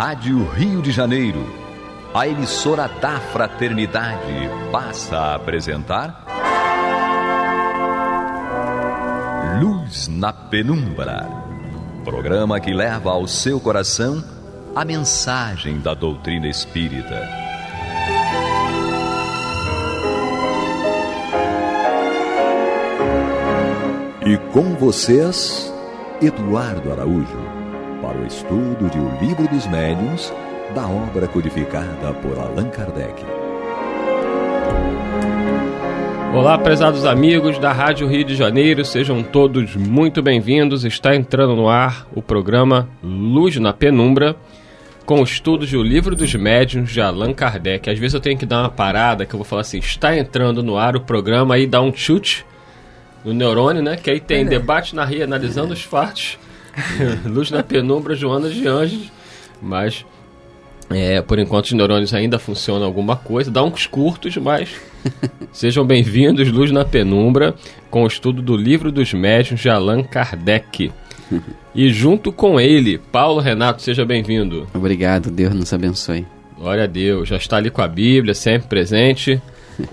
Rádio Rio de Janeiro, a emissora da Fraternidade, passa a apresentar Luz na Penumbra, programa que leva ao seu coração a mensagem da doutrina espírita. E com vocês, Eduardo Araújo, para o estudo de O Livro dos Médiuns, da obra codificada por Allan Kardec. Olá, prezados amigos da Rádio Rio de Janeiro, sejam todos muito bem-vindos. Está entrando no ar o programa Luz na Penumbra, com o estudo de O Livro dos Médiuns de Allan Kardec. Às vezes eu tenho que dar uma parada, que eu vou falar assim, está entrando no ar o programa, aí dá um chute no neurônio, né? Que aí tem debate na Ria, analisando os fatos, Luz na Penumbra, Joana de Anjos, mas por enquanto os neurônios ainda funcionam alguma coisa, dá uns curtos, mas sejam bem-vindos, Luz na Penumbra, com o estudo do Livro dos Médiuns de Allan Kardec. E junto com ele, Paulo Renato, seja bem-vindo. Obrigado, Deus nos abençoe. Glória a Deus, já está ali com a Bíblia, sempre presente,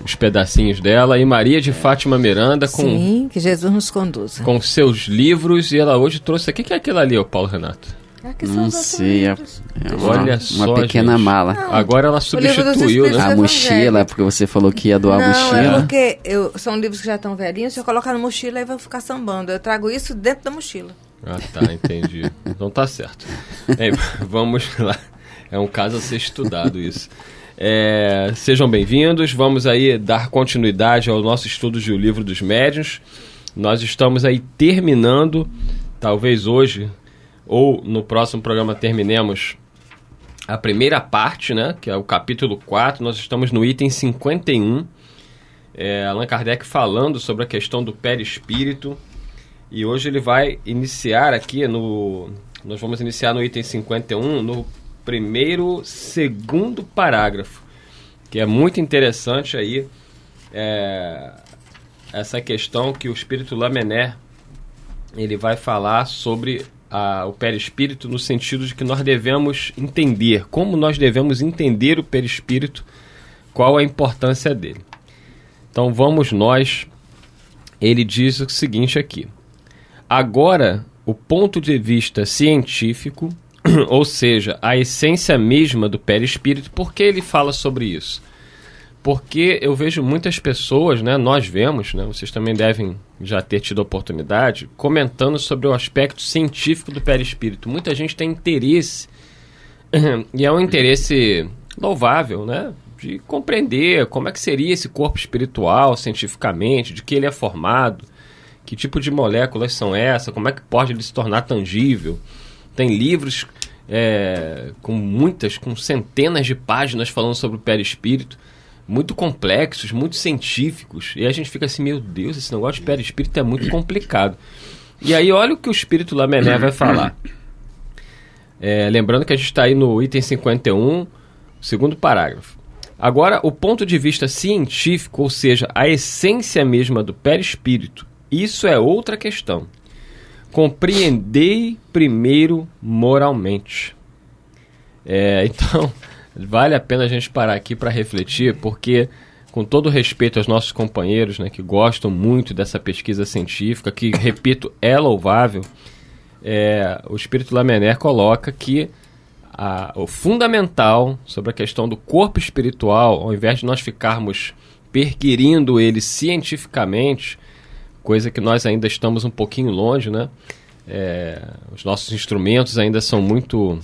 os pedacinhos dela, e Maria de Fátima Miranda com... Sim, que Jesus nos conduza. Com seus livros, e ela hoje trouxe... O que é aquilo ali, Paulo Renato? Não sei, Olha só, uma pequena gente. mala. Não, agora ela substituiu, né? A mochila, porque você falou que ia doar a mochila. Não, é porque são livros que já estão velhinhos, se eu colocar na mochila, aí vai ficar sambando. Eu trago isso dentro da mochila. Ah, tá, entendi. Então tá certo. Bem, vamos lá. É um caso a ser estudado isso. Sejam bem-vindos, vamos aí dar continuidade ao nosso estudo de O Livro dos Médiuns. Nós estamos aí terminando, talvez hoje ou no próximo programa terminemos a primeira parte, né, que é o capítulo 4, nós estamos no item 51, Allan Kardec falando sobre a questão do perispírito, e hoje ele vai iniciar aqui nós vamos iniciar no item 51, no segundo parágrafo, que é muito interessante aí, essa questão que o espírito Lamennais, ele vai falar sobre o perispírito no sentido de que nós devemos entender, como nós devemos entender o perispírito, qual a importância dele. Então vamos nós, ele diz o seguinte aqui: agora, o ponto de vista científico, ou seja, a essência mesma do perispírito. Por que ele fala sobre isso? Porque eu vejo muitas pessoas, né, nós vemos, né, vocês também devem já ter tido a oportunidade, comentando sobre o aspecto científico do perispírito. Muita gente tem interesse, e é um interesse louvável, né, de compreender como é que seria esse corpo espiritual cientificamente, de que ele é formado, que tipo de moléculas são essas, como é que pode ele se tornar tangível. Tem livros com centenas de páginas falando sobre o perispírito, muito complexos, muito científicos, e a gente fica assim, meu Deus, esse negócio de perispírito é muito complicado. E aí olha o que o espírito Lamennais vai falar. Lembrando que a gente está aí no item 51, segundo parágrafo. Agora, o ponto de vista científico, ou seja, a essência mesma do perispírito, isso é outra questão. Compreendei primeiro moralmente. Então, vale a pena a gente parar aqui para refletir, porque, com todo respeito aos nossos companheiros, né, que gostam muito dessa pesquisa científica, que, repito, é louvável, o espírito Lamennais coloca que o fundamental sobre a questão do corpo espiritual, ao invés de nós ficarmos perquirindo ele cientificamente, coisa que nós ainda estamos um pouquinho longe, né? Os nossos instrumentos ainda são muito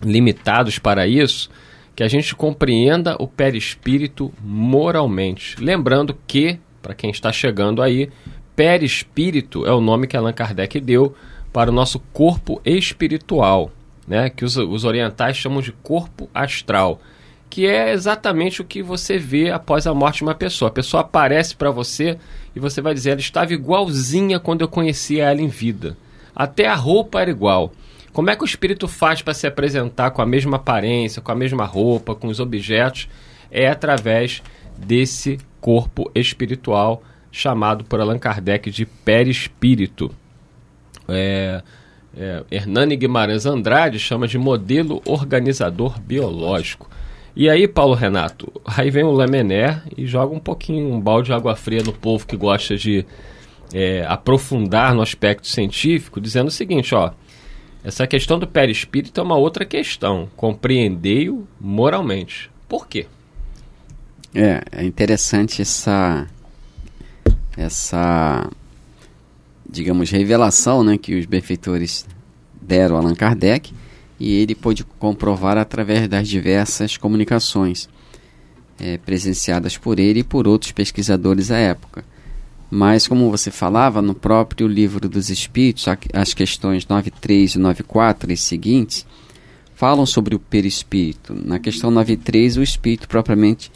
limitados para isso, que a gente compreenda o perispírito moralmente. Lembrando que, para quem está chegando aí, perispírito é o nome que Allan Kardec deu para o nosso corpo espiritual, né? Que os orientais chamam de corpo astral, que é exatamente o que você vê após a morte de uma pessoa. A pessoa aparece para você e você vai dizer, ela estava igualzinha quando eu conhecia ela em vida. Até a roupa era igual. Como é que o espírito faz para se apresentar com a mesma aparência, com a mesma roupa, com os objetos? É através desse corpo espiritual chamado por Allan Kardec de perispírito. Hernani Guimarães Andrade chama de modelo organizador biológico. E aí, Paulo Renato, aí vem o Lamennais e joga um balde de água fria no povo que gosta de aprofundar no aspecto científico, dizendo o seguinte, essa questão do perispírito é uma outra questão, compreendei-o moralmente. Por quê? É interessante essa digamos, revelação, né, que os benfeitores deram a Allan Kardec, e ele pôde comprovar através das diversas comunicações presenciadas por ele e por outros pesquisadores à época. Mas, como você falava, no próprio Livro dos Espíritos, as questões 9.3 e 9.4 e seguintes falam sobre o perispírito. Na questão 9.3, o espírito propriamente,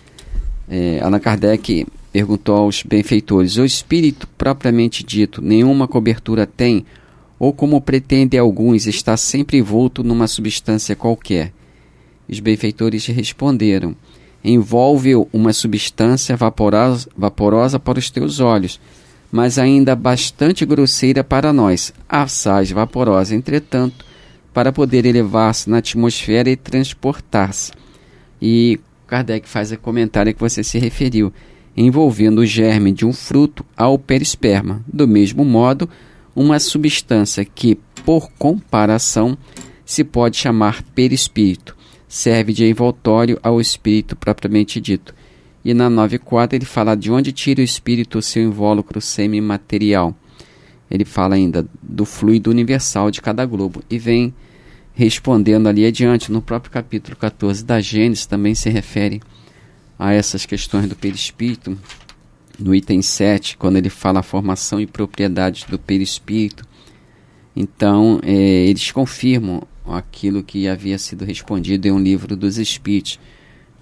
Allan Kardec perguntou aos benfeitores: o espírito propriamente dito nenhuma cobertura tem, ou como pretendem alguns, está sempre envolto numa substância qualquer? Os benfeitores responderam: envolve uma substância vaporosa para os teus olhos, mas ainda bastante grosseira para nós, assaz vaporosa, entretanto, para poder elevar-se na atmosfera e transportar-se. E Kardec faz o comentário que você se referiu, envolvendo o germe de um fruto ao perisperma. Do mesmo modo, uma substância que, por comparação, se pode chamar perispírito, serve de envoltório ao espírito propriamente dito. E na 9.4 ele fala de onde tira o espírito o seu invólucro semimaterial. Ele fala ainda do fluido universal de cada globo e vem respondendo ali adiante. No próprio capítulo 14 da Gênesis também se refere a essas questões do perispírito, no item 7, quando ele fala a formação e propriedades do perispírito. Então, eles confirmam aquilo que havia sido respondido em um livro dos Espíritos.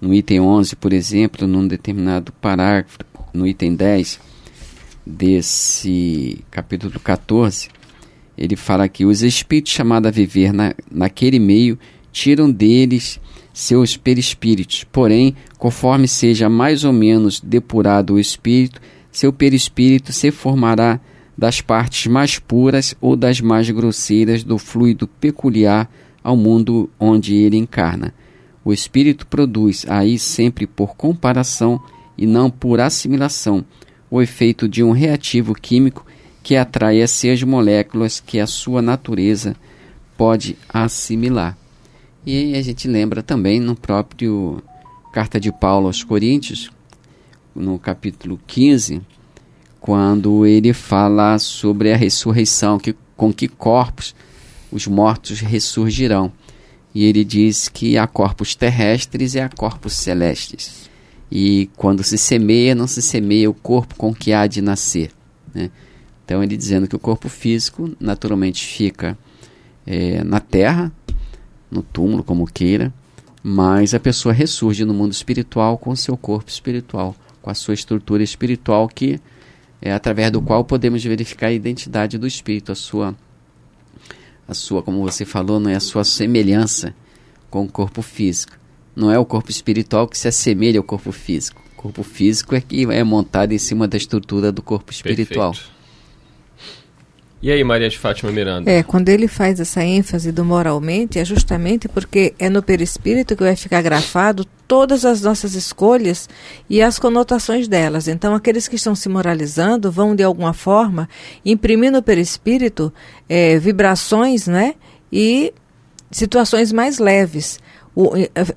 No item 11, por exemplo, num determinado parágrafo, no item 10 desse capítulo 14, ele fala que os espíritos chamados a viver naquele meio tiram deles seus perispíritos, porém, conforme seja mais ou menos depurado o espírito, seu perispírito se formará das partes mais puras ou das mais grosseiras do fluido peculiar ao mundo onde ele encarna. O espírito produz, aí sempre por comparação e não por assimilação, o efeito de um reativo químico que atrai a si as moléculas que a sua natureza pode assimilar. E a gente lembra também no próprio Carta de Paulo aos Coríntios, no capítulo 15, quando ele fala sobre a ressurreição, com que corpos os mortos ressurgirão. E ele diz que há corpos terrestres e há corpos celestes. E quando se semeia, não se semeia o corpo com que há de nascer, né? Então ele dizendo que o corpo físico naturalmente fica na terra, no túmulo, como queira, mas a pessoa ressurge no mundo espiritual com o seu corpo espiritual, com a sua estrutura espiritual, que é através do qual podemos verificar a identidade do espírito, a sua, como você falou, não é a sua semelhança com o corpo físico. Não é o corpo espiritual que se assemelha ao corpo físico. O corpo físico é que é montado em cima da estrutura do corpo espiritual. Perfeito. E aí, Maria de Fátima Miranda? Quando ele faz essa ênfase do moralmente, é justamente porque é no perispírito que vai ficar grafado todas as nossas escolhas e as conotações delas. Então, aqueles que estão se moralizando vão, de alguma forma, imprimir no perispírito vibrações, né, e situações mais leves.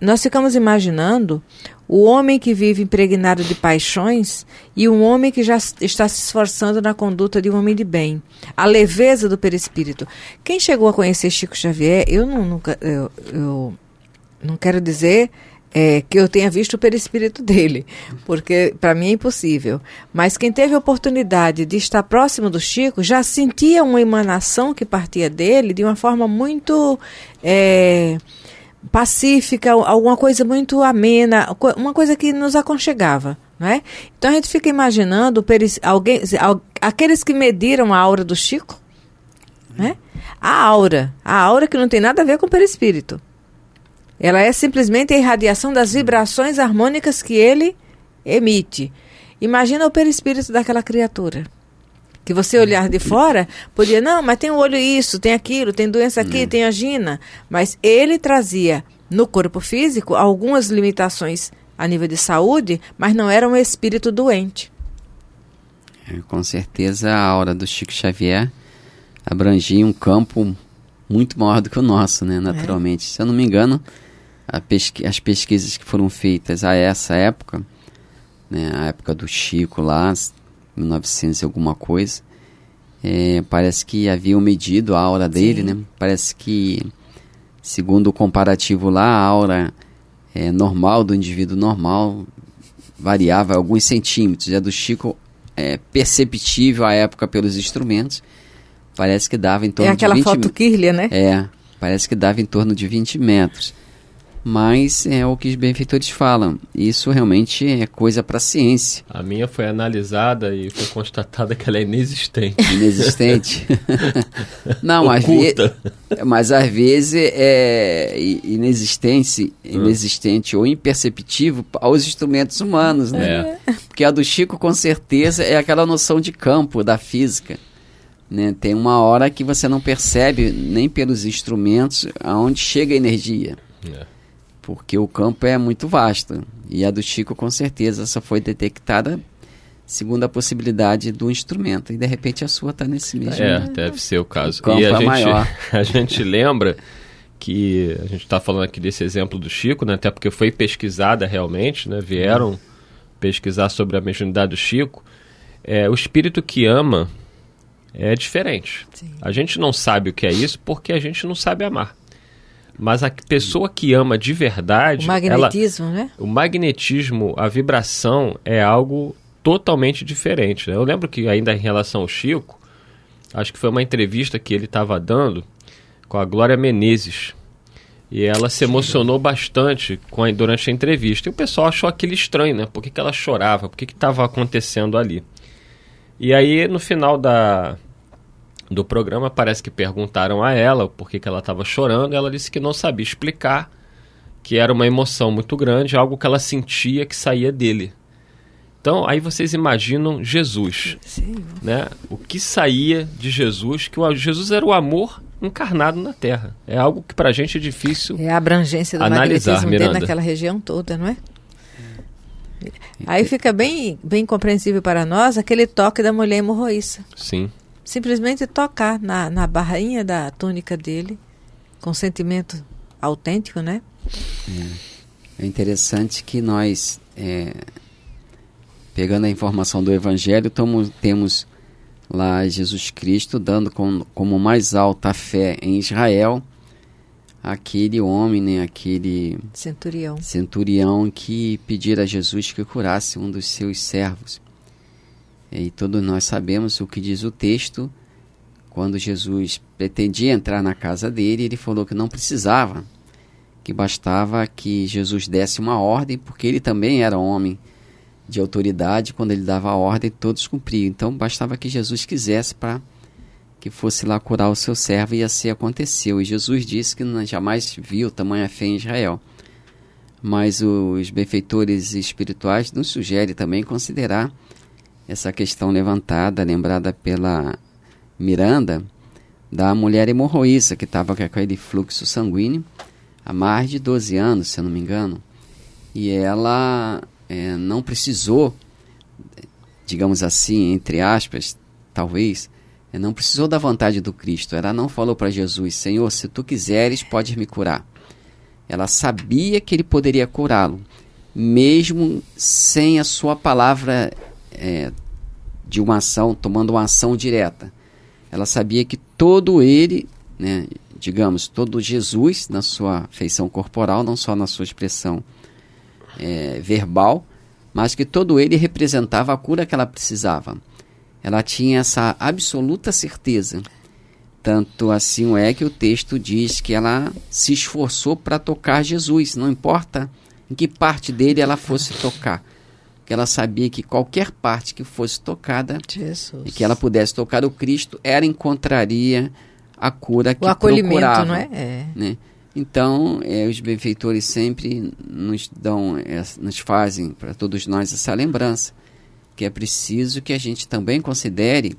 Nós ficamos imaginando o homem que vive impregnado de paixões e um homem que já está se esforçando na conduta de um homem de bem. A leveza do perispírito. Quem chegou a conhecer Chico Xavier, eu não quero dizer que eu tenha visto o perispírito dele, porque para mim é impossível. Mas quem teve a oportunidade de estar próximo do Chico já sentia uma emanação que partia dele de uma forma muito pacífica, alguma coisa muito amena, uma coisa que nos aconchegava, né? Então a gente fica imaginando aqueles que mediram a aura do Chico, né? A aura que não tem nada a ver com o perispírito. Ela é simplesmente a irradiação das vibrações harmônicas que ele emite. Imagina o perispírito daquela criatura, Que você olhar de fora, podia, não, mas tem o olho isso, tem aquilo, tem doença aqui, tem angina. Mas ele trazia no corpo físico algumas limitações a nível de saúde, mas não era um espírito doente. Com certeza a aura do Chico Xavier abrangia um campo muito maior do que o nosso, né, naturalmente. Se eu não me engano, as pesquisas que foram feitas a essa época, né, a época do Chico lá, 1900 e alguma coisa, parece que haviam medido a aura dele, né? Parece que, segundo o comparativo lá, a aura normal do indivíduo normal variava alguns centímetros. A do Chico perceptível à época pelos instrumentos, parece que dava em torno de 20 aquela foto Kirlia, né? Parece que dava em torno de 20 metros. Mas é o que os benfeitores falam. Isso realmente é coisa para a ciência. A minha foi analisada e foi constatada que ela é inexistente. Inexistente? Não, mas às vezes é inexistente ou imperceptível aos instrumentos humanos, né? Porque a do Chico, com certeza, é aquela noção de campo da física. Né? Tem uma hora que você não percebe nem pelos instrumentos aonde chega a energia. Porque o campo é muito vasto. E a do Chico, com certeza, só foi detectada segundo a possibilidade do instrumento. E, de repente, a sua está nesse mesmo. Deve ser o caso. O campo é maior. A gente lembra que a gente está falando aqui desse exemplo do Chico, né? Até porque foi pesquisada realmente, né? Vieram pesquisar sobre a mediunidade do Chico. O espírito que ama é diferente. Sim. A gente não sabe o que é isso porque a gente não sabe amar. Mas a pessoa que ama de verdade... O magnetismo, né? O magnetismo, a vibração é algo totalmente diferente. Né? Eu lembro que ainda em relação ao Chico, acho que foi uma entrevista que ele estava dando com a Glória Menezes. E ela se emocionou bastante durante a entrevista. E o pessoal achou aquilo estranho, né? Por que ela chorava? Por que estava acontecendo ali? E aí, no final do programa, parece que perguntaram a ela por que ela estava chorando, e ela disse que não sabia explicar, que era uma emoção muito grande, algo que ela sentia que saía dele. Então, aí vocês imaginam Jesus, né? O que saía de Jesus, que Jesus era o amor encarnado na Terra. É algo que pra gente é difícil analisar, a abrangência do magnetismo Miranda. dele naquela região toda, não é? Aí fica bem compreensível para nós aquele toque da mulher hemorroíça. Sim. Simplesmente tocar na barrainha da túnica dele, com sentimento autêntico, né? É interessante que nós, pegando a informação do Evangelho, temos lá Jesus Cristo dando como mais alta fé em Israel aquele homem, né, aquele centurião que pedira a Jesus que curasse um dos seus servos. E todos nós sabemos o que diz o texto. Quando Jesus pretendia entrar na casa dele, ele falou que não precisava, que bastava que Jesus desse uma ordem, porque ele também era homem de autoridade. Quando ele dava a ordem, todos cumpriam. Então bastava que Jesus quisesse para que fosse lá curar o seu servo, e assim aconteceu. E Jesus disse que jamais viu tamanha fé em Israel. Mas os benfeitores espirituais nos sugerem também considerar essa questão levantada, lembrada pela Miranda, da mulher hemorroíça, que estava com aquele fluxo sanguíneo há mais de 12 anos, se eu não me engano. E ela não precisou, digamos assim, entre aspas, talvez, não precisou da vontade do Cristo. Ela não falou para Jesus: Senhor, se tu quiseres, podes me curar. Ela sabia que ele poderia curá-lo, mesmo sem a sua palavra de uma ação, tomando uma ação direta. Ela sabia que todo ele, né, digamos, todo Jesus, na sua feição corporal, não só na sua expressão verbal, mas que todo ele representava a cura que ela precisava. Ela tinha essa absoluta certeza. Tanto assim é que o texto diz que ela se esforçou para tocar Jesus, não importa em que parte dele ela fosse tocar. Que ela sabia que qualquer parte que fosse tocada, Jesus, e que ela pudesse tocar o Cristo, ela encontraria a cura que o acolhimento, procurava, não é? Né? Então, os benfeitores sempre nos fazem, para todos nós, essa lembrança, que é preciso que a gente também considere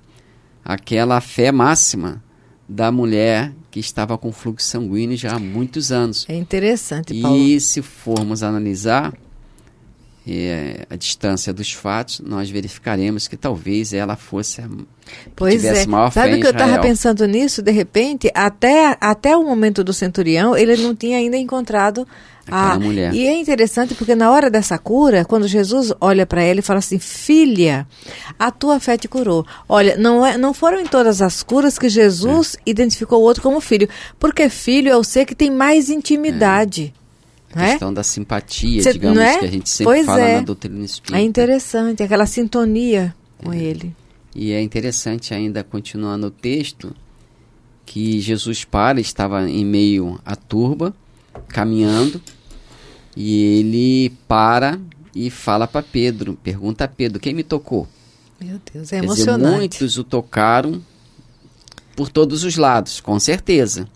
aquela fé máxima da mulher que estava com fluxo sanguíneo já há muitos anos. É interessante, Paulo. E se formos analisar a distância dos fatos, nós verificaremos que talvez ela fosse tivesse maior fé em Israel. Sabe que eu estava pensando nisso, de repente, até o momento do centurião, ele não tinha ainda encontrado aquela mulher. E é interessante porque na hora dessa cura, quando Jesus olha para ela e fala assim, filha, a tua fé te curou. Olha, não foram em todas as curas que Jesus identificou o outro como filho, porque filho é o ser que tem mais intimidade. A questão da simpatia, digamos, que a gente sempre fala na doutrina espírita. É interessante, aquela sintonia com ele. E é interessante ainda, continuando o texto, que Jesus estava em meio à turba, caminhando, e ele para e fala para Pedro, pergunta a Pedro, quem me tocou? Meu Deus, é emocionante. Quer dizer, muitos o tocaram por todos os lados, com certeza.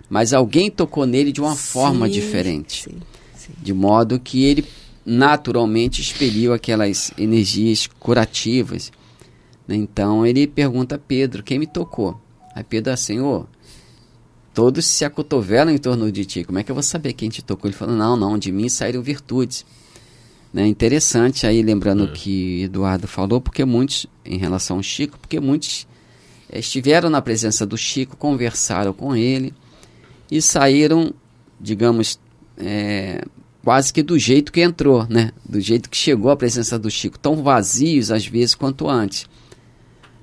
Mas alguém tocou nele de uma forma diferente. Sim. De modo que ele naturalmente expeliu aquelas energias curativas. Então ele pergunta a Pedro, quem me tocou? Aí Pedro, Senhor, todos se acotovelam em torno de ti. Como é que eu vou saber quem te tocou? Ele falou, não, de mim saíram virtudes. Interessante aí, lembrando o que Eduardo falou, porque muitos, em relação ao Chico, porque muitos estiveram na presença do Chico, conversaram com ele, e saíram, digamos, quase que do jeito que entrou, né? Do jeito que chegou à presença do Chico, tão vazios às vezes quanto antes.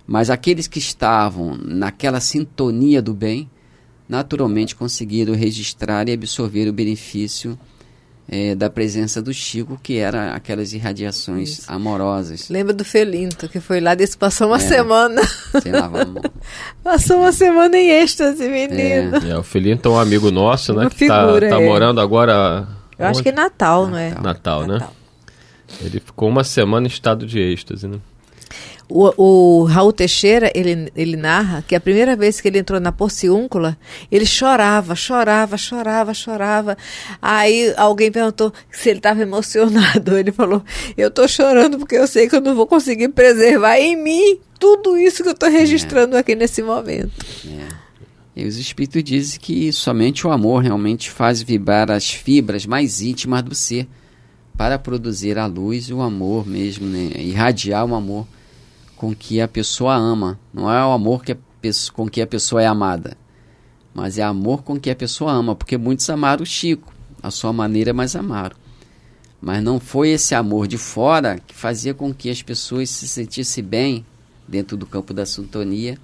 Mas aqueles que estavam naquela sintonia do bem, naturalmente conseguiram registrar e absorver o benefício da presença do Chico, que era aquelas irradiações amorosas. Lembra do Felinto, que foi lá, desse passou uma semana. Sem lavar a mão. Passou uma semana em êxtase, menino. O Felinto é um amigo nosso, né? Uma que figura, tá morando agora... Eu acho que é Natal, não é? Natal, né? Ele ficou uma semana em estado de êxtase, né? O Raul Teixeira, ele narra que a primeira vez que ele entrou na Porciúncula, ele chorava. Aí alguém perguntou se ele estava emocionado. Ele falou, eu estou chorando porque eu sei que eu não vou conseguir preservar em mim tudo isso que eu estou registrando aqui nesse momento. E os espíritos dizem que somente o amor realmente faz vibrar as fibras mais íntimas do ser para produzir a luz e o amor mesmo, né? Irradiar o amor com que a pessoa ama. Não é o amor com que a pessoa é amada, mas é amor com que a pessoa ama, porque muitos amaram o Chico, a sua maneira, mas amaram. Mas não foi esse amor de fora que fazia com que as pessoas se sentissem bem dentro do campo da sintonia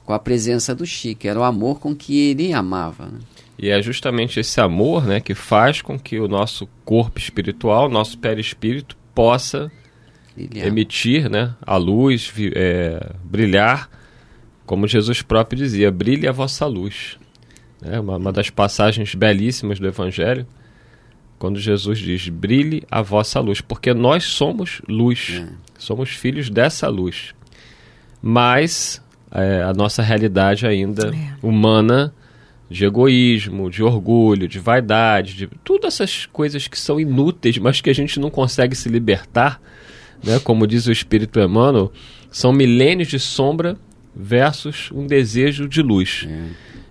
com a presença do Chico. Era o amor com que ele amava, né? E é justamente esse amor, né, que faz com que o nosso corpo espiritual, nosso perispírito, possa emitir, né, a luz, brilhar, como Jesus próprio dizia, brilhe a vossa luz. Uma das passagens belíssimas do Evangelho, quando Jesus diz, brilhe a vossa luz, porque nós somos luz, somos filhos dessa luz. Mas a nossa realidade ainda humana, de egoísmo, de orgulho, de vaidade, de todas essas coisas que são inúteis, mas que a gente não consegue se libertar, né? Como diz o Espírito Emmanuel, são milênios de sombra versus um desejo de luz.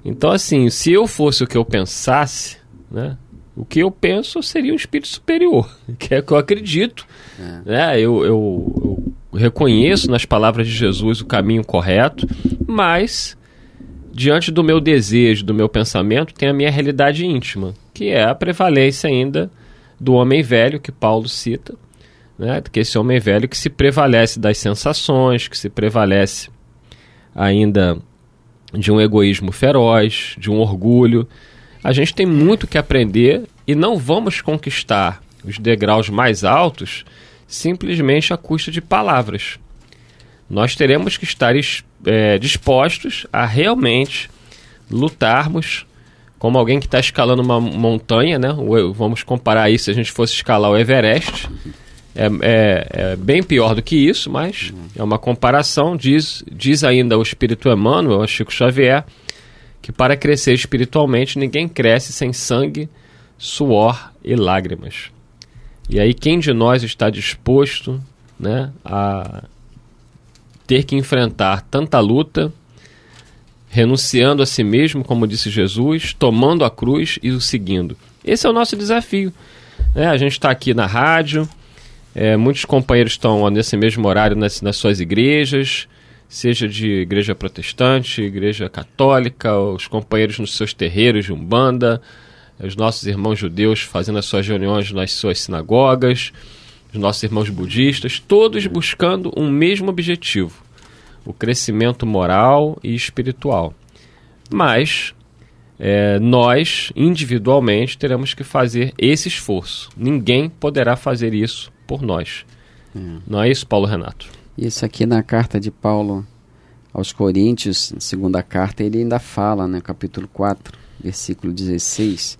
Então, assim, se eu fosse o que eu pensasse, né, o que eu penso seria um espírito superior, que é o que eu acredito. Né? Eu reconheço nas palavras de Jesus o caminho correto, mas diante do meu desejo, do meu pensamento, tem a minha realidade íntima, que é a prevalência ainda do homem velho, que Paulo cita, né? Que esse homem velho que se prevalece das sensações, que se prevalece ainda de um egoísmo feroz, de um orgulho. A gente tem muito que aprender e não vamos conquistar os degraus mais altos simplesmente à custa de palavras. Nós teremos que estar dispostos a realmente lutarmos como alguém que está escalando uma montanha, né? Vamos comparar isso se a gente fosse escalar o Everest. É bem pior do que isso, mas é uma comparação. Diz ainda o Espírito Emmanuel, o Chico Xavier, que para crescer espiritualmente ninguém cresce sem sangue, suor e lágrimas. E aí quem de nós está disposto, né, a ter que enfrentar tanta luta, renunciando a si mesmo, como disse Jesus, tomando a cruz e o seguindo. Esse é o nosso desafio, né? A gente está aqui na rádio, muitos companheiros estão nesse mesmo horário nas suas igrejas, seja de igreja protestante, igreja católica, os companheiros nos seus terreiros de Umbanda, os nossos irmãos judeus fazendo as suas reuniões nas suas sinagogas, os nossos irmãos budistas, todos buscando um mesmo objetivo: o crescimento moral e espiritual. Mas nós, individualmente, teremos que fazer esse esforço. Ninguém poderá fazer isso por nós. Não é isso, Paulo Renato? Isso aqui na carta de Paulo aos Coríntios, segunda carta, ele ainda fala, né, capítulo 4, versículo 16,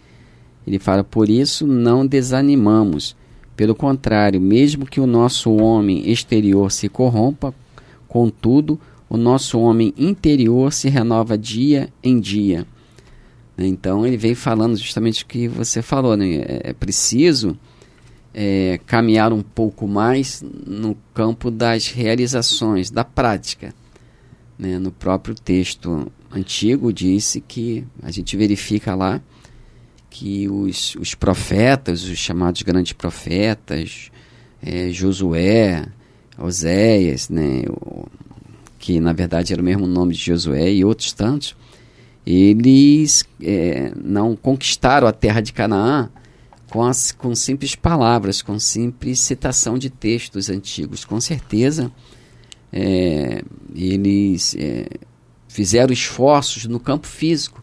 ele fala: por isso não desanimamos, pelo contrário, mesmo que o nosso homem exterior se corrompa, contudo, o nosso homem interior se renova dia em dia. Então ele vem falando justamente o que você falou, né? É preciso caminhar um pouco mais no campo das realizações, da prática, né? No próprio texto antigo disse que a gente verifica lá que os profetas, os chamados grandes profetas, Josué, Oséias, né? Que na verdade era o mesmo nome de Josué, e outros tantos, eles não conquistaram a terra de Canaã com simples palavras, com simples citação de textos antigos. Com certeza, eles fizeram esforços no campo físico,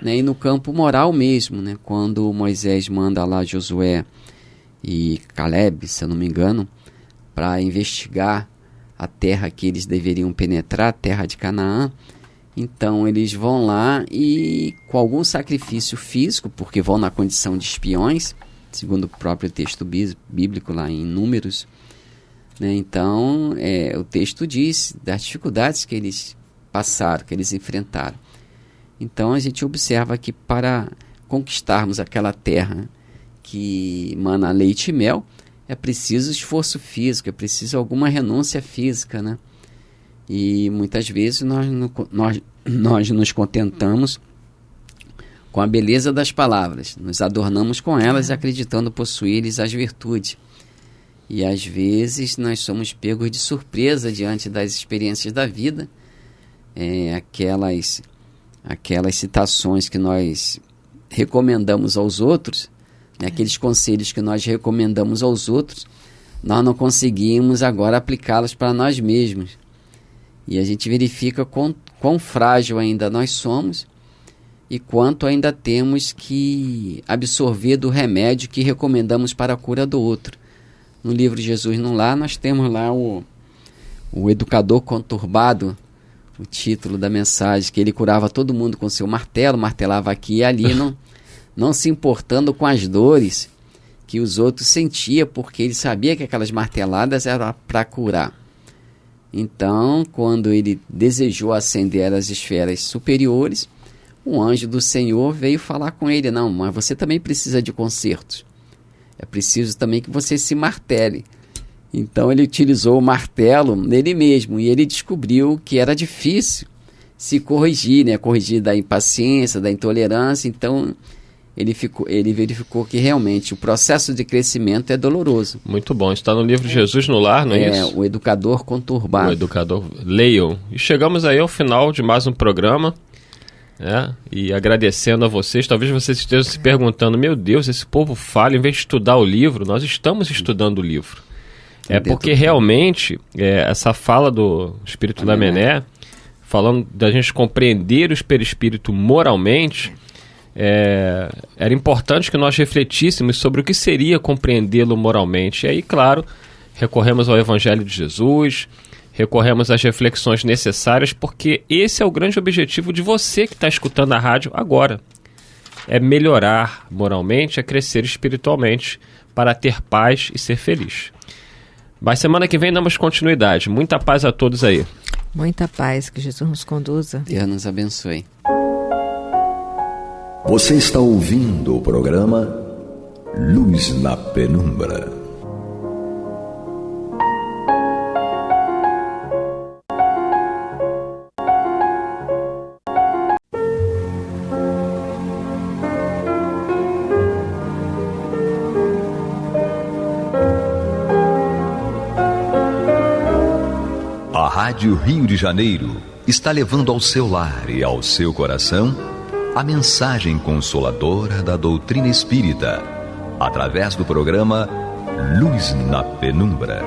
né, e no campo moral mesmo, né, quando Moisés manda lá Josué e Caleb, se eu não me engano, para investigar a terra que eles deveriam penetrar, a terra de Canaã. Então eles vão lá e com algum sacrifício físico, porque vão na condição de espiões, segundo o próprio texto bíblico lá em Números, né? Então o texto diz das dificuldades que eles passaram, que eles enfrentaram. Então a gente observa que para conquistarmos aquela terra que mana leite e mel, é preciso esforço físico, é preciso alguma renúncia física, né? E muitas vezes nós nos contentamos com a beleza das palavras, nos adornamos com elas, acreditando possuir-lhes as virtudes. E às vezes nós somos pegos de surpresa diante das experiências da vida, aquelas citações que nós recomendamos aos outros, né, aqueles conselhos que nós recomendamos aos outros, nós não conseguimos agora aplicá-los para nós mesmos. E a gente verifica quão frágil ainda nós somos e quanto ainda temos que absorver do remédio que recomendamos para a cura do outro. No livro Jesus no Lar, nós temos lá o educador conturbado, o título da mensagem, que ele curava todo mundo com seu martelo, martelava aqui e ali, não se importando com as dores que os outros sentiam, porque ele sabia que aquelas marteladas eram para curar. Então, quando ele desejou ascender às esferas superiores, um anjo do Senhor veio falar com ele: não, mas você também precisa de consertos. É preciso também que você se martele. Então ele utilizou o martelo nele mesmo e ele descobriu que era difícil se corrigir, né? Corrigir da impaciência, da intolerância. Então ele verificou que realmente o processo de crescimento é doloroso. Muito bom, está no livro Jesus no Lar, não é isso? O educador conturbado. O educador, leiam. E chegamos aí ao final de mais um programa, né? E agradecendo a vocês. Talvez vocês estejam se perguntando: meu Deus, esse povo fala em vez de estudar o livro. Nós estamos estudando o livro. Porque realmente essa fala do Espírito Lamennais, falando da gente compreender o perispírito moralmente, era importante que nós refletíssemos sobre o que seria compreendê-lo moralmente. E aí, claro, recorremos ao Evangelho de Jesus, recorremos às reflexões necessárias, porque esse é o grande objetivo de você que está escutando a rádio agora. É melhorar moralmente, é crescer espiritualmente, para ter paz e ser feliz. Mas semana que vem damos continuidade. Muita paz a todos aí. Muita paz, que Jesus nos conduza. Deus nos abençoe. Você está ouvindo o programa Luz na Penumbra. Rádio Rio de Janeiro está levando ao seu lar e ao seu coração a mensagem consoladora da doutrina espírita, através do programa Luz na Penumbra.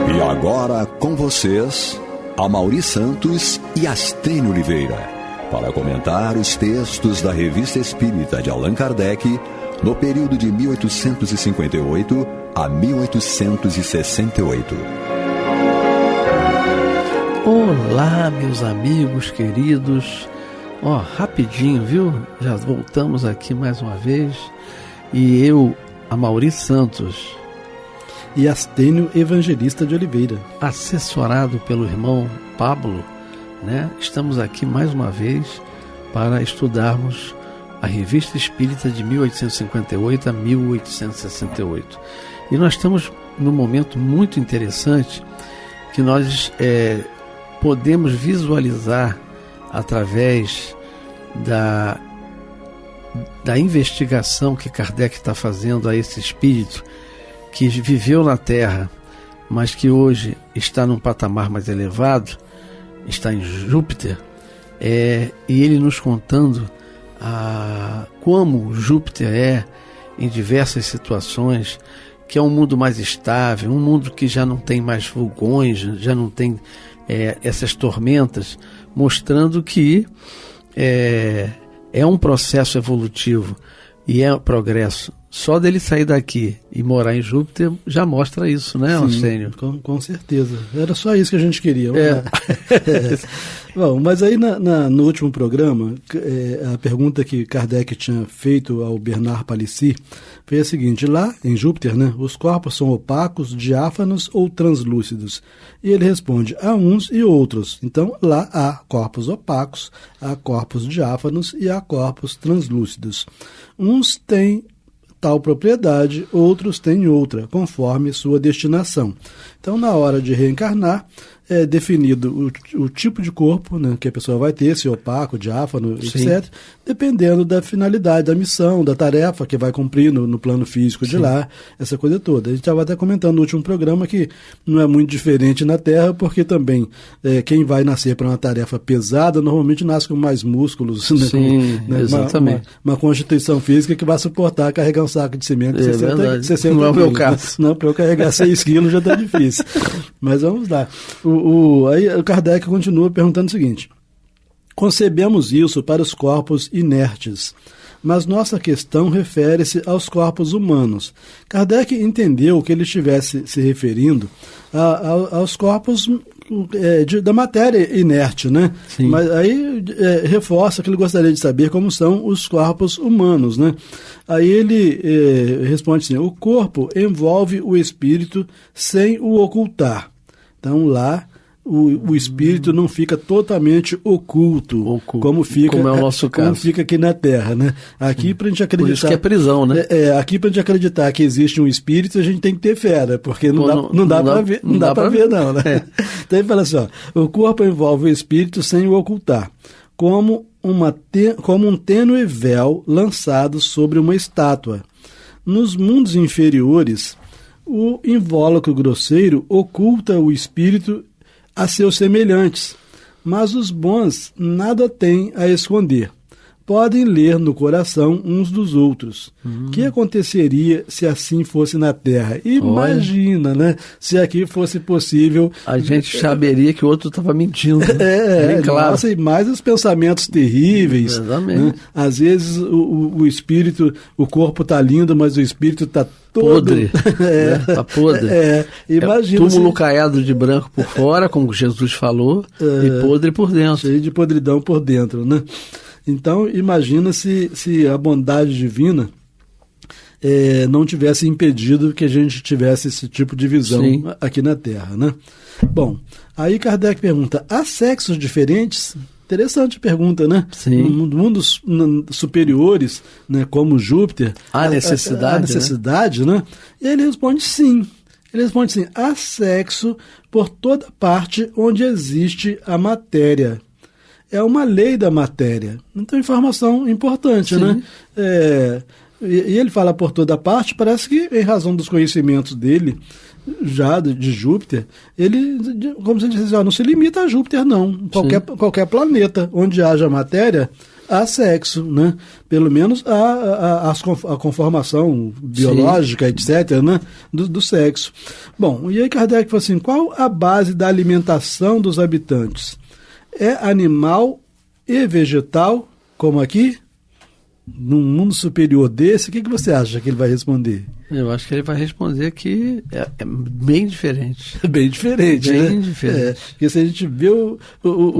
E agora com vocês, Amaury Santos e Astênio Oliveira, para comentar os textos da Revista Espírita de Allan Kardec no período de 1858 a 1868. Olá, meus amigos queridos. Rapidinho, viu? Já voltamos aqui mais uma vez. E eu, Amaury Santos. E Astênio Evangelista de Oliveira. Assessorado pelo irmão Pablo, né? Estamos aqui mais uma vez para estudarmos a Revista Espírita de 1858 a 1868. E nós estamos num momento muito interessante que nós podemos visualizar através da investigação que Kardec está fazendo a esse espírito que viveu na Terra, mas que hoje está num patamar mais elevado, está em Júpiter, e ele nos contando como Júpiter é em diversas situações, que é um mundo mais estável, um mundo que já não tem mais vulcões, já não tem essas tormentas, mostrando que é um processo evolutivo e é progresso. Só dele sair daqui e morar em Júpiter já mostra isso, né, Astênio? Com certeza. Era só isso que a gente queria. Bom, mas aí no último programa, a pergunta que Kardec tinha feito ao Bernard Palissy foi a seguinte: lá em Júpiter, né, os corpos são opacos, diáfanos ou translúcidos? E ele responde: há uns e outros. Então lá há corpos opacos, há corpos diáfanos e há corpos translúcidos. Uns têm tal propriedade, outros têm outra, conforme sua destinação. Então, na hora de reencarnar, é definido o tipo de corpo, né, que a pessoa vai ter, se opaco, diáfano, etc., dependendo da finalidade, da missão, da tarefa que vai cumprir no plano físico de lá, essa coisa toda. A gente estava até comentando no último programa que não é muito diferente na Terra, porque também quem vai nascer para uma tarefa pesada normalmente nasce com mais músculos, né, exatamente. Uma constituição física que vai suportar carregar um saco de cimento de 60 não é o meu quilos, caso. Não, para eu carregar 6 quilos já está difícil. Mas vamos lá. Aí o Kardec continua perguntando o seguinte: concebemos isso para os corpos inertes, mas nossa questão refere-se aos corpos humanos. Kardec entendeu que ele estivesse se referindo aos corpos da matéria inerte, né? Sim. Mas aí reforça que ele gostaria de saber como são os corpos humanos, né? Aí ele responde assim: o corpo envolve o espírito sem o ocultar. Então lá o espírito não fica totalmente oculto. Como é o nosso caso. Como fica aqui na Terra, né? Aqui pra gente acreditar. Por isso que é prisão, né? Aqui pra gente acreditar que existe um espírito, a gente tem que ter fé, né? Porque não dá pra ver, não, né? Então ele fala assim, o corpo envolve o espírito sem o ocultar, como um tênue véu lançado sobre uma estátua. Nos mundos inferiores, o invólucro grosseiro oculta o espírito a seus semelhantes, mas os bons nada têm a esconder. Podem ler no coração uns dos outros. O que aconteceria se assim fosse na Terra? Imagina, né? Se aqui fosse possível... A gente saberia que o outro estava mentindo. Né? Claro. Nossa, e mais os pensamentos terríveis. Exatamente. Né? Às vezes o espírito, o corpo está lindo, mas o espírito está podre. Tá podre. Imagina. Túmulo caiado de branco por fora, como Jesus falou, e podre por dentro. Cheio de podridão por dentro, né? Então, imagina se a bondade divina não tivesse impedido que a gente tivesse esse tipo de visão aqui na Terra, né? Bom, aí Kardec pergunta: há sexos diferentes? Interessante pergunta, né? Sim. No mundos superiores, né, como Júpiter, há necessidade, né? E ele responde sim. Há sexo por toda parte onde existe a matéria. É uma lei da matéria. Então, informação importante, né? E ele fala por toda parte, parece que em razão dos conhecimentos dele, já de Júpiter, ele, como se diz, não se limita a Júpiter, não. Qualquer planeta onde haja matéria, há sexo, né? Pelo menos a conformação biológica, etc., né? do sexo. Bom, e aí Kardec falou assim, qual a base da alimentação dos habitantes? É animal e vegetal, como aqui? Num mundo superior desse, o que você acha que ele vai responder? Eu acho que ele vai responder que é bem diferente. Bem diferente, bem né? diferente. Porque se a gente vê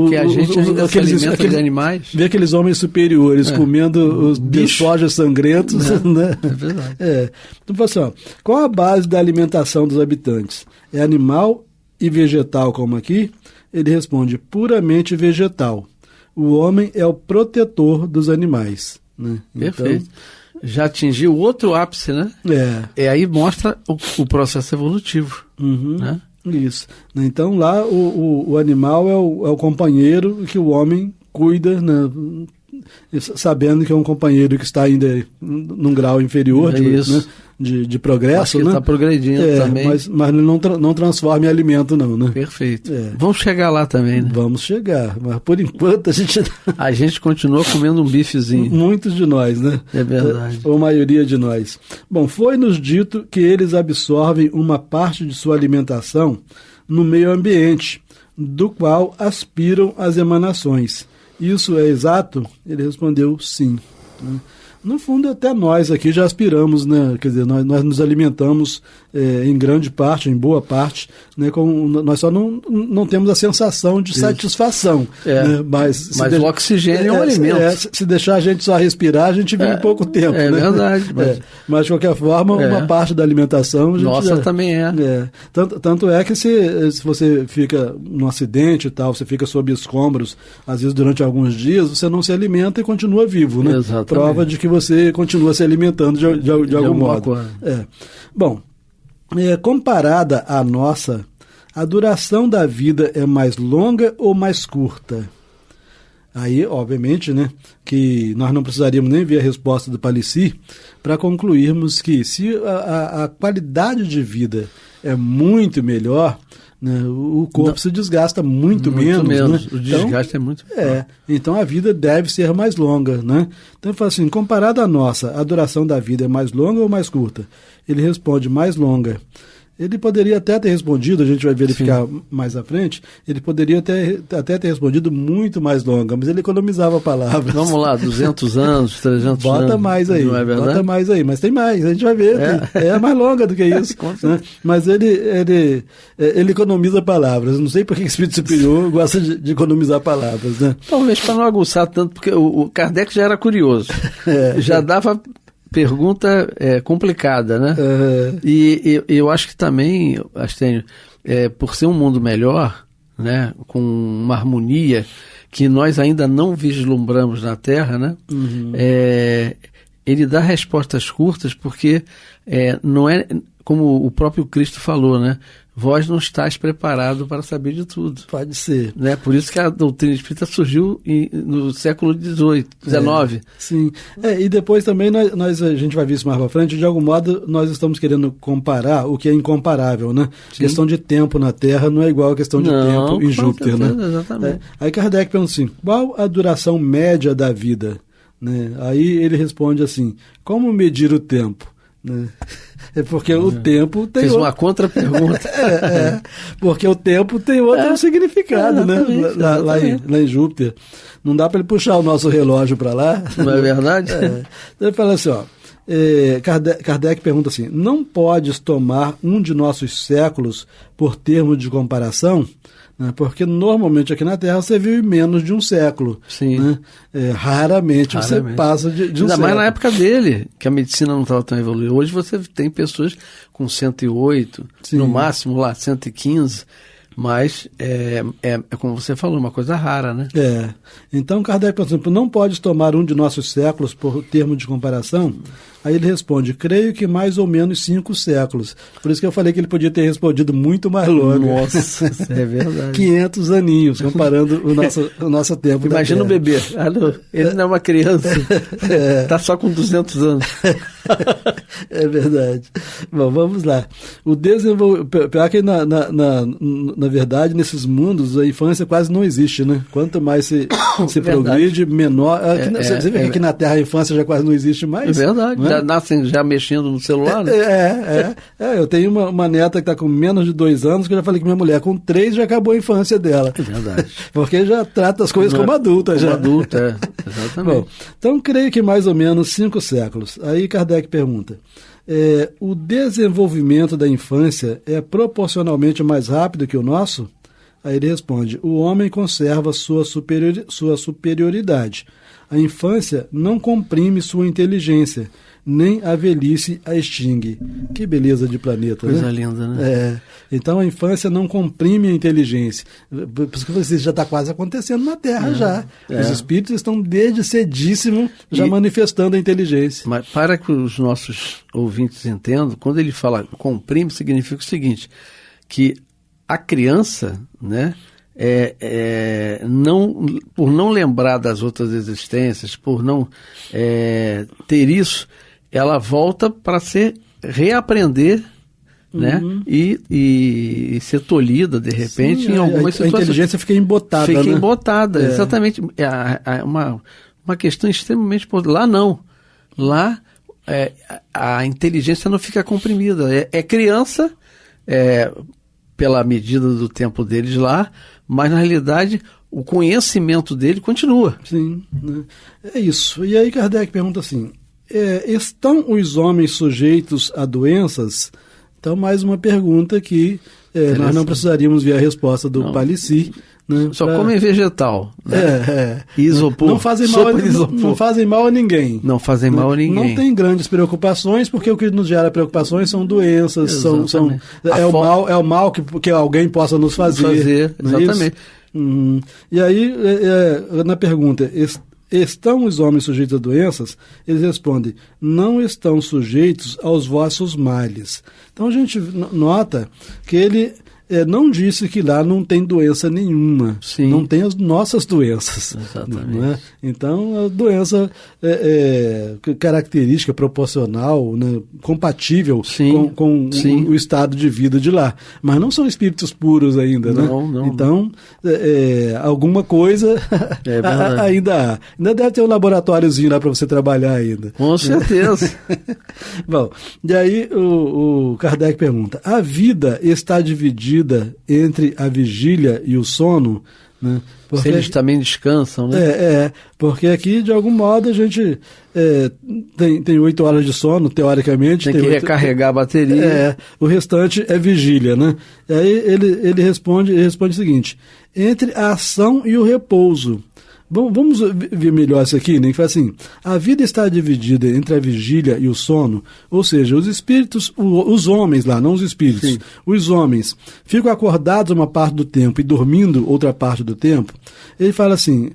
que a gente ainda se alimenta de animais. Vê aqueles homens superiores comendo os bichos sangrentos, né? É verdade. Então, assim, ó, qual a base da alimentação dos habitantes? É animal e vegetal, como aqui? Ele responde, puramente vegetal. O homem é o protetor dos animais. Né? Perfeito. Então, já atingiu outro ápice, né? Aí mostra o processo evolutivo. Né? Isso. Então lá o animal é o companheiro que o homem cuida, né? Sabendo que é um companheiro que está ainda num grau inferior de progresso. Acho que está progredindo também. Mas ele não transforma em alimento, não. Né? Perfeito. Vamos chegar lá também, né? Vamos chegar, mas por enquanto a gente continua comendo um bifezinho. Muitos de nós, né? É verdade. Ou a maioria de nós. Bom, foi-nos dito que eles absorvem uma parte de sua alimentação no meio ambiente, do qual aspiram as emanações. Isso é exato? Ele respondeu sim. No fundo, até nós aqui já aspiramos, né? Quer dizer, nós nos alimentamos em grande parte, em boa parte, né? Nós só não temos a sensação de satisfação. Né? Mas o oxigênio é um alimento. Se deixar a gente só respirar, a gente vive pouco tempo. É né? verdade. Mas, de qualquer forma, uma parte da alimentação... Nossa, também é. Tanto é que se você fica num acidente e tal, você fica sob escombros, às vezes durante alguns dias, você não se alimenta e continua vivo. Né? Exatamente. Prova de que você continua se alimentando de algum modo. Bom, comparada à nossa, a duração da vida é mais longa ou mais curta? Aí, obviamente, né, que nós não precisaríamos nem ver a resposta do Palissy para concluirmos que se a qualidade de vida é muito melhor, né, o corpo se desgasta muito menos. Né? O desgaste é muito menor. Então a vida deve ser mais longa. Né? Então ele fala assim, comparado à nossa, a duração da vida é mais longa ou mais curta? Ele responde, mais longa. Ele poderia até ter respondido, a gente vai verificar mais à frente, ele poderia até ter respondido muito mais longa, mas ele economizava palavras. Vamos lá, 200 anos, 300 anos. Bota mais aí, não é verdade? Bota mais aí, mas tem mais, a gente vai ver. É mais longa do que isso. Né? Mas ele economiza palavras. Não sei por que o espírito superior gosta de economizar palavras. Né? Talvez para não aguçar tanto, porque o Kardec já era curioso. Já dava... pergunta complicada, né? E eu acho que também, Astênio, por ser um mundo melhor, né, com uma harmonia que nós ainda não vislumbramos na Terra, né? Ele dá respostas curtas porque não é, como o próprio Cristo falou, né? Vós não estáis preparado para saber de tudo. Pode ser. Né? Por isso que a doutrina espírita surgiu no século XIX. Sim. E depois também a gente vai ver isso mais para frente, de algum modo nós estamos querendo comparar o que é incomparável, né? Sim. Questão de tempo na Terra não é igual a questão de tempo em Júpiter, certeza, né? Exatamente. Aí Kardec pergunta assim, qual a duração média da vida? Né? Aí ele responde assim, como medir o tempo? Né? É porque o tempo tem Fez uma contra-pergunta. Porque o tempo tem outro significado, né? Lá em Júpiter. Não dá para ele puxar o nosso relógio para lá. Não é verdade? Então ele fala assim, ó, Kardec pergunta assim, não podes tomar um de nossos séculos por termo de comparação? Porque normalmente aqui na Terra você vive menos de um século. Sim. Né? Raramente você passa de um século. Ainda mais na época dele, que a medicina não estava tão evoluída. Hoje você tem pessoas com 108, Sim. no máximo lá 115, mas é como você falou, uma coisa rara, né? Então Kardec, por exemplo, não pode tomar um de nossos séculos por termo de comparação. Aí ele responde, creio que mais ou menos 5 séculos. Por isso que eu falei que ele podia ter respondido muito mais longe. Nossa, é verdade. 500 aninhos, comparando o nosso tempo. Imagina o bebê. Ele não é uma criança. Está só com 200 anos. É verdade. Bom, vamos lá. Pior que, na verdade, nesses mundos, a infância quase não existe, né? Quanto mais se progride, menor... Você vê que aqui na Terra a infância já quase não existe mais. É verdade. Já nascem já mexendo no celular, né? Eu tenho uma neta que está com menos de 2 anos, que eu já falei que minha mulher com 3 já acabou a infância dela. É verdade. Porque já trata as coisas como adulta. Como adulta, exatamente. Bom, então creio que mais ou menos 5 séculos. Aí Kardec pergunta, o desenvolvimento da infância é proporcionalmente mais rápido que o nosso? Aí ele responde, o homem conserva sua superioridade. A infância não comprime sua inteligência, nem a velhice a extingue. Que beleza de planeta, coisa né? Coisa linda, né? Então a infância não comprime a inteligência. Por isso que isso já está quase acontecendo na Terra já. Os espíritos estão desde cedíssimo já manifestando a inteligência. Mas para que os nossos ouvintes entendam, quando ele fala comprime, significa o seguinte, que a criança, né, por não lembrar das outras existências, por não ter isso, ela volta para reaprender, né, e ser tolhida de repente. Sim, em algumas situações. A inteligência fica embotada. Fica embotada, exatamente. Uma questão extremamente importante. Lá não. Lá a inteligência não fica comprimida. É criança, pela medida do tempo deles lá, mas na realidade o conhecimento dele continua. Sim, né? É isso. E aí Kardec pergunta assim, estão os homens sujeitos a doenças? Então mais uma pergunta que nós não precisaríamos ver a resposta do Palissy. Né, só comem vegetal. Né? Isopor. Não fazem mal a ninguém. Não fazem mal a ninguém. Não tem grandes preocupações, porque o que nos gera preocupações são doenças, é o mal que alguém possa nos fazer. Exatamente. E aí, na pergunta, estão os homens sujeitos a doenças? Eles respondem, não estão sujeitos aos vossos males. Então a gente nota que ele não disse que lá não tem doença nenhuma. Sim. Não tem as nossas doenças. Exatamente. Não é? Então, a doença característica, proporcional, né, compatível com o estado de vida de lá. Mas não são espíritos puros ainda. Não. Então, alguma coisa ainda há. Ainda deve ter um laboratóriozinho lá para você trabalhar ainda. Com certeza. Bom, e aí o Kardec pergunta, a vida está dividida entre a vigília e o sono, né? Porque eles também descansam, né? Porque aqui, de algum modo, a gente tem 8 horas de sono, teoricamente. Tem que recarregar a bateria. O restante é vigília, né? E aí ele responde o seguinte, entre a ação e o repouso. Vamos ver melhor isso aqui, né? Que fala assim, a vida está dividida entre a vigília e o sono, ou seja, os espíritos, os homens lá, não os espíritos, os homens ficam acordados uma parte do tempo e dormindo outra parte do tempo. Ele fala assim,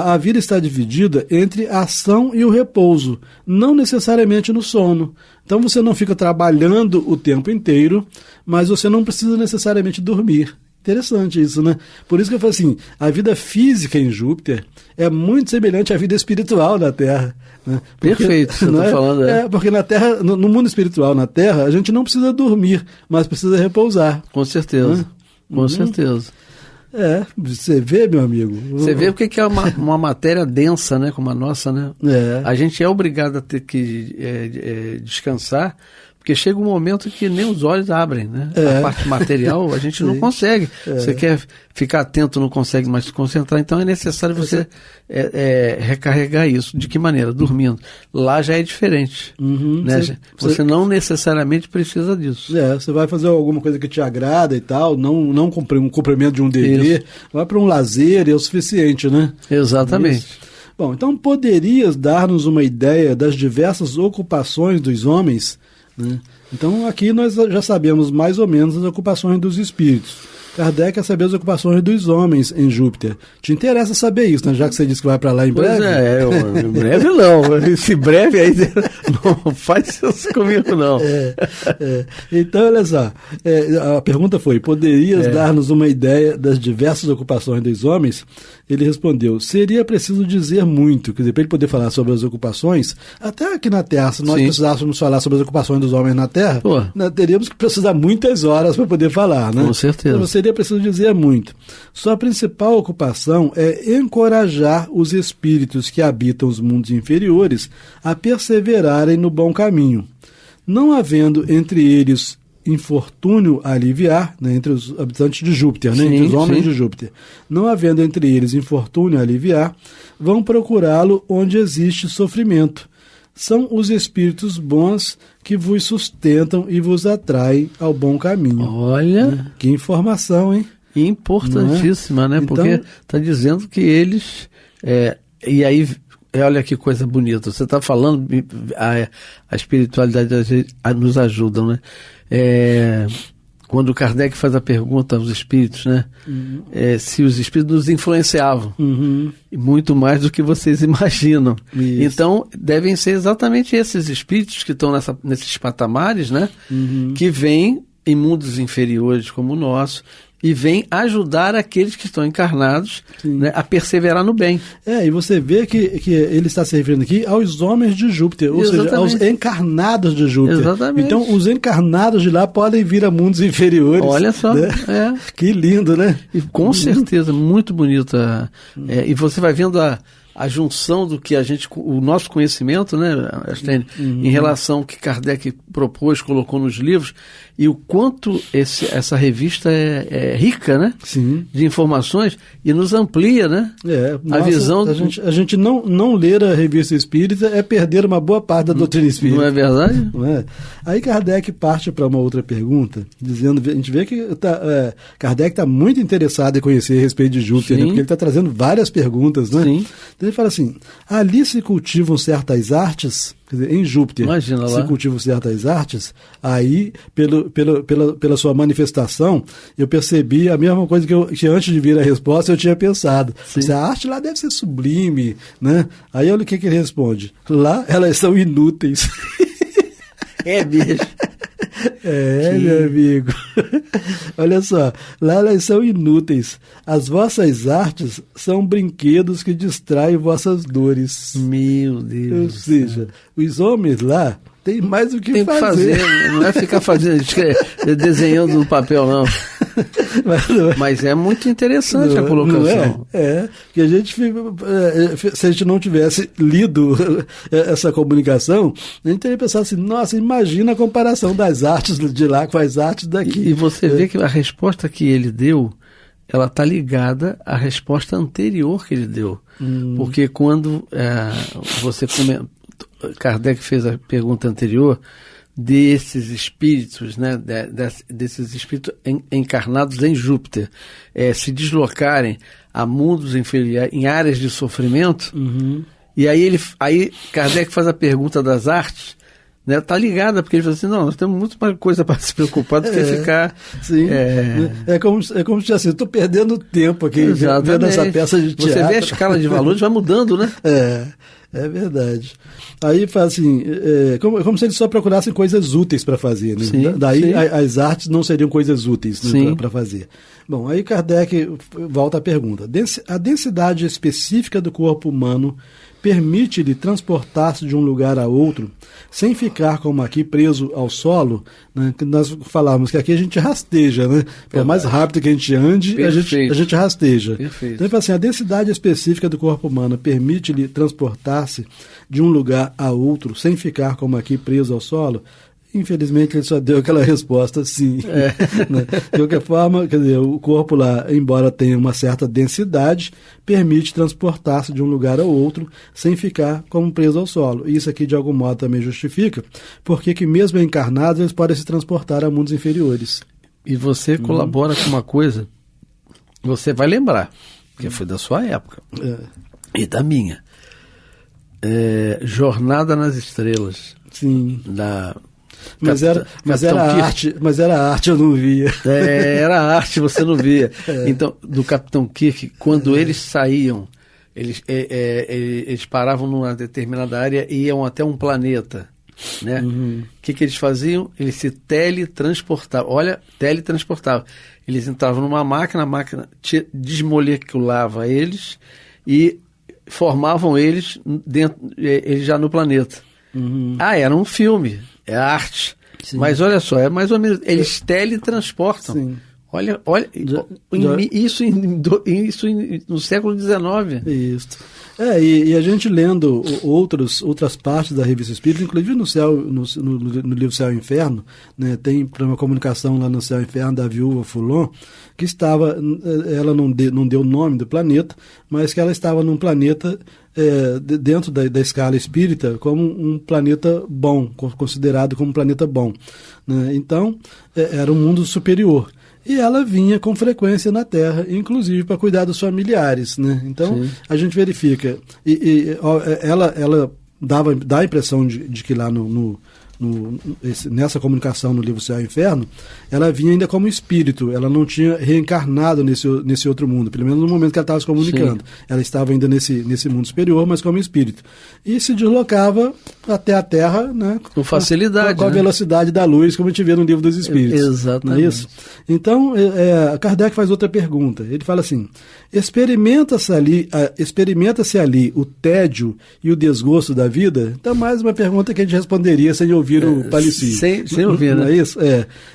a vida está dividida entre a ação e o repouso, não necessariamente no sono. Então você não fica trabalhando o tempo inteiro, mas você não precisa necessariamente dormir. Interessante isso, né? Por isso que eu falo assim, a vida física em Júpiter é muito semelhante à vida espiritual na Terra. Né? Perfeito, você está falando. Porque na Terra, no mundo espiritual, na Terra, a gente não precisa dormir, mas precisa repousar. Com certeza, né? Com certeza. Você vê, meu amigo. Você vê porque é uma matéria densa, né? Como a nossa, né? A gente é obrigado a ter que descansar, porque chega um momento que nem os olhos abrem, né? A parte material a gente não consegue. Você quer ficar atento, não consegue mais se concentrar, então é necessário você recarregar isso. De que maneira? Dormindo. Lá já é diferente. Né? Você não necessariamente precisa disso. Você vai fazer alguma coisa que te agrada e tal, não cumprir um cumprimento de um dever, vai para um lazer e é o suficiente, né? Exatamente. Isso. Bom, então poderias dar-nos uma ideia das diversas ocupações dos homens? Né? Então aqui nós já sabemos mais ou menos as ocupações dos espíritos. Kardec quer saber as ocupações dos homens em Júpiter. Te interessa saber isso, né? Já que você disse que vai para lá em breve? Pois em breve não. Esse breve aí não faz isso comigo, não. Então, olha só. A pergunta foi: poderias dar-nos uma ideia das diversas ocupações dos homens? Ele respondeu: seria preciso dizer muito. Quer dizer, para ele poder falar sobre as ocupações, até aqui na Terra, se nós precisássemos falar sobre as ocupações dos homens na Terra, teríamos que precisar muitas horas para poder falar, né? Com certeza. Então, seria preciso dizer muito. Sua principal ocupação é encorajar os espíritos que habitam os mundos inferiores a perseverarem no bom caminho. Não havendo entre eles infortúnio a aliviar, né, entre os habitantes de Júpiter, né, entre os homens de Júpiter, não havendo entre eles infortúnio a aliviar, vão procurá-lo onde existe sofrimento. São os espíritos bons que vos sustentam e vos atraem ao bom caminho. Olha, que informação, hein? Importantíssima, né? Então, porque está dizendo que eles... e aí, olha que coisa bonita. Você está falando, a espiritualidade nos ajuda, né? Quando Kardec faz a pergunta aos espíritos, né? Se os espíritos nos influenciavam, muito mais do que vocês imaginam. Isso. Então, devem ser exatamente esses espíritos que estão nesses patamares, né? Que vêm em mundos inferiores como o nosso e vêm ajudar aqueles que estão encarnados, né, a perseverar no bem. E você vê que ele está se referindo aqui aos homens de Júpiter, ou seja, aos encarnados de Júpiter. Exatamente. Então, os encarnados de lá podem vir a mundos inferiores. Olha só, né? Que lindo, né? E com certeza, muito bonita. E você vai vendo a junção do que o nosso conhecimento, né, em relação ao que Kardec propôs, colocou nos livros, e o quanto essa revista é rica, né? Sim. De informações e nos amplia, né? A visão. A gente não ler a revista espírita é perder uma boa parte da doutrina espírita. Não é verdade? Não é? Aí Kardec parte para uma outra pergunta, dizendo, a gente vê que Kardec está muito interessado em conhecer a respeito de Júpiter, né? Porque ele está trazendo várias perguntas, né? Sim. Então ele fala assim: ali se cultivam certas artes. Quer dizer, em Júpiter, se cultivam certas artes, aí, pela sua manifestação, eu percebi a mesma coisa que antes de vir a resposta eu tinha pensado. A arte lá deve ser sublime, né? Aí olha o que ele responde: lá elas são inúteis. É mesmo. Meu amigo. Olha só, lá elas são inúteis. As vossas artes são brinquedos que distraem vossas dores. Meu Deus. Ou seja, os homens lá têm mais o que fazer. Não é ficar fazendo, desenhando no papel, não. Mas é muito interessante a colocação. Que a gente, se a gente não tivesse lido essa comunicação, a gente teria pensado assim: nossa, imagina a comparação das artes de lá com as artes daqui. E você vê que a resposta que ele deu, ela está ligada à resposta anterior que ele deu. Porque quando Kardec fez a pergunta anterior desses espíritos, né, desses espíritos encarnados em Júpiter, se deslocarem a mundos inferiores, em áreas de sofrimento, e aí Kardec faz a pergunta das artes, né, tá ligada, porque ele fala assim: não, nós temos muito mais coisa para se preocupar do que ficar... Sim. É como se assim, eu estou perdendo tempo aqui vendo essa peça de teatro. Você vê a escala de valores, vai mudando, né? É verdade. Aí fala assim, como se eles só procurassem coisas úteis para fazer, né? Daí as artes não seriam coisas úteis, né, para fazer. Bom, aí Kardec volta à pergunta: a densidade específica do corpo humano permite-lhe transportar-se de um lugar a outro sem ficar, como aqui, preso ao solo, né? Que nós falávamos que aqui a gente rasteja, né? Por mais rápido que a gente ande, a gente rasteja. Perfeito. Então ele fala assim: a densidade específica do corpo humano permite-lhe transportar-se de um lugar a outro sem ficar, como aqui, preso ao solo. Infelizmente ele só deu aquela resposta sim. Né? De qualquer forma, quer dizer, o corpo lá, embora tenha uma certa densidade, permite transportar-se de um lugar ao outro sem ficar como preso ao solo. Isso aqui de algum modo também justifica porque que mesmo encarnados eles podem se transportar a mundos inferiores. E você colabora com uma coisa, você vai lembrar, que foi da sua época e da minha. Jornada nas Estrelas. Sim. Mas era arte, eu não via. Era arte, você não via. Então, do Capitão Kirk, quando eles saíam, eles paravam numa determinada área e iam até um planeta, né? O que eles faziam? Eles se teletransportavam. Olha, teletransportavam. Eles entravam numa máquina, a máquina desmoleculava eles e formavam eles já no planeta. Era um filme, é arte. Sim. Mas olha só, é mais ou menos, eles teletransportam. Sim. Olha, isso no século XIX. Isso. E a gente lendo outras partes da Revista Espírita, inclusive no livro Céu e Inferno, né, tem uma comunicação lá no Céu e Inferno da viúva Fulon, que ela não deu o nome do planeta, mas que ela estava num planeta dentro da escala espírita como um planeta bom, considerado como um planeta bom, né? Então, era um mundo superior. E ela vinha com frequência na Terra, inclusive para cuidar dos familiares, né? Então, a gente verifica. Ela dá a impressão de que lá nessa comunicação no livro Céu e Inferno, ela vinha ainda como espírito, ela não tinha reencarnado nesse outro mundo, pelo menos no momento que ela estava se comunicando. Sim. Ela estava ainda nesse mundo superior, mas como espírito. E se deslocava até a Terra, né, com facilidade. Com a velocidade da luz, como a gente vê no livro dos Espíritos. Exatamente. Não é isso? Então, Kardec faz outra pergunta. Ele fala assim: experimenta-se ali o tédio e o desgosto da vida? Então, mais uma pergunta que a gente responderia sem ouvir o Palissy. Sem ouvir, né? Não é isso?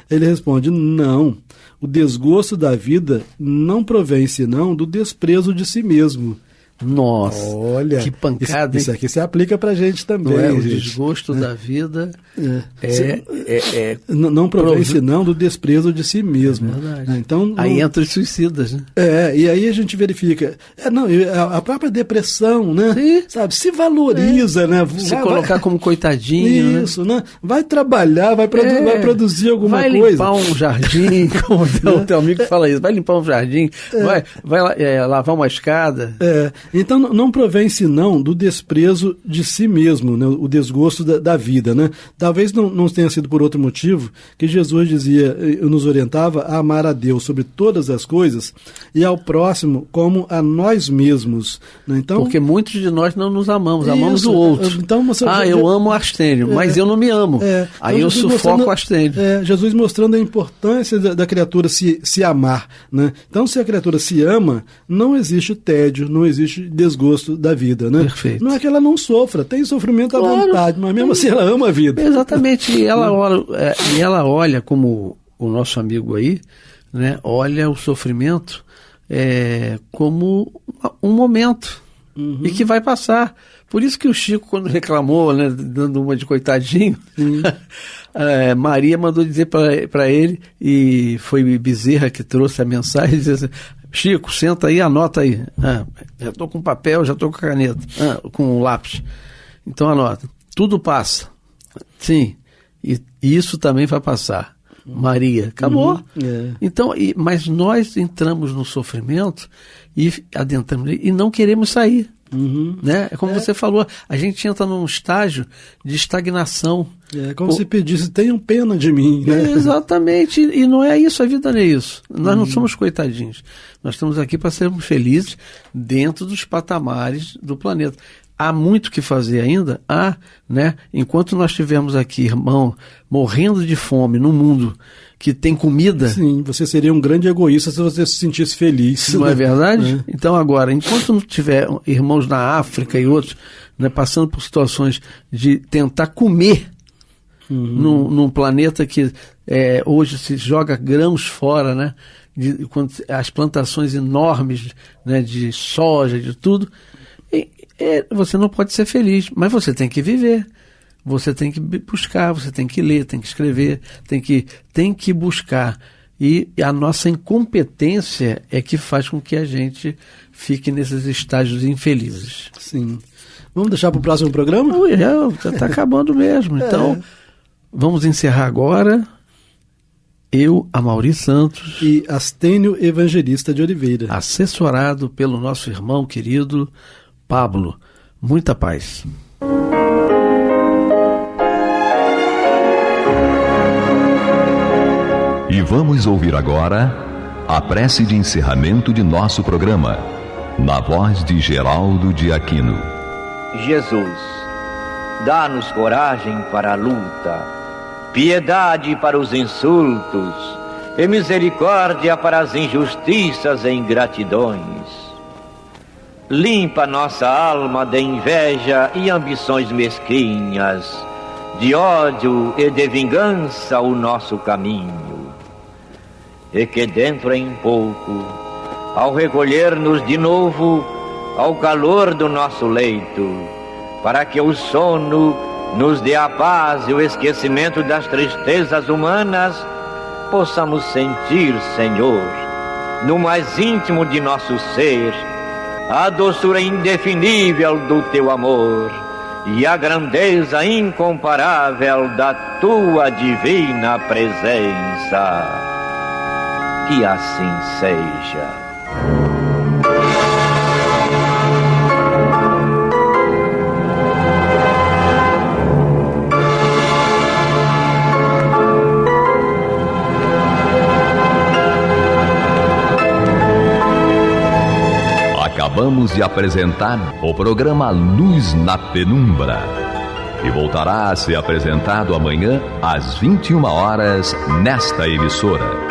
Ele responde: não. O desgosto da vida não provém senão do desprezo de si mesmo. Nossa, olha, que pancada. Isso aqui se aplica pra gente também. O desgosto da vida não provém senão do desprezo de si mesmo. Então, aí entra os suicidas, né? E aí a gente verifica. A própria depressão, né? Sim. Sabe, se valoriza, né? Se colocar como coitadinho. Isso, né? Vai trabalhar, vai produzir alguma coisa. Vai limpar um jardim, como o teu amigo fala isso. Vai limpar um jardim, vai lavar uma escada. Então não provém senão do desprezo de si mesmo, né? O desgosto da vida, né? Talvez não tenha sido por outro motivo que Jesus nos orientava a amar a Deus sobre todas as coisas e ao próximo como a nós mesmos, né? Então, porque muitos de nós não nos amamos, amamos o outro. Então, eu amo o Astênio, mas eu não me amo. Aí eu sufoco o Astênio. Jesus mostrando a importância da criatura se amar, né? Então, se a criatura se ama, não existe tédio, não existe desgosto da vida, né? Perfeito. Não é que ela não sofra, tem sofrimento à vontade, mas mesmo assim ela ama a vida. Exatamente, e ela olha como o nosso amigo aí, né? Olha o sofrimento como um momento e que vai passar. Por isso que o Chico, quando reclamou, né, dando uma de coitadinho, Maria mandou dizer para ele, e foi Bezerra que trouxe a mensagem, dizendo assim: Chico, senta aí, anota aí. Já estou com papel, já estou com caneta, com lápis. Então anota. Tudo passa. Sim. E isso também vai passar. Maria, acabou. Então, mas nós entramos no sofrimento e adentramos e não queremos sair. Né? É como você falou, a gente entra num estágio de estagnação. Como se pedisse: tenham pena de mim, né? Exatamente, e não é isso, a vida não é isso. Nós não somos coitadinhos, nós estamos aqui para sermos felizes dentro dos patamares do planeta. Há muito que fazer ainda, né? Enquanto nós estivermos aqui, irmão, morrendo de fome no mundo que tem comida... Sim, você seria um grande egoísta se você se sentisse feliz. Não é verdade? Então agora, enquanto não tiver irmãos na África e outros, né, passando por situações de tentar comer num planeta que hoje se joga grãos fora, né? Quando as plantações enormes, né, de soja, de tudo... você não pode ser feliz, mas você tem que viver, você tem que buscar, você tem que ler, tem que escrever, tem que buscar. E a nossa incompetência é que faz com que a gente fique nesses estágios infelizes. Sim. Vamos deixar para o próximo programa? Já está acabando mesmo. Então, vamos encerrar agora. Eu, Amaury Santos e Astênio Evangelista de Oliveira, assessorado pelo nosso irmão querido Pablo. Muita paz. E vamos ouvir agora a prece de encerramento de nosso programa, na voz de Geraldo de Aquino. Jesus, dá-nos coragem para a luta, piedade para os insultos e misericórdia para as injustiças e ingratidões. Limpa nossa alma de inveja e ambições mesquinhas, de ódio e de vingança o nosso caminho. E que dentro em pouco, ao recolher-nos de novo ao calor do nosso leito, para que o sono nos dê a paz e o esquecimento das tristezas humanas, possamos sentir, Senhor, no mais íntimo de nosso ser, a doçura indefinível do Teu amor e a grandeza incomparável da Tua divina presença. Que assim seja. Acabamos de apresentar o programa Luz na Penumbra, que voltará a ser apresentado amanhã às 21 horas nesta emissora.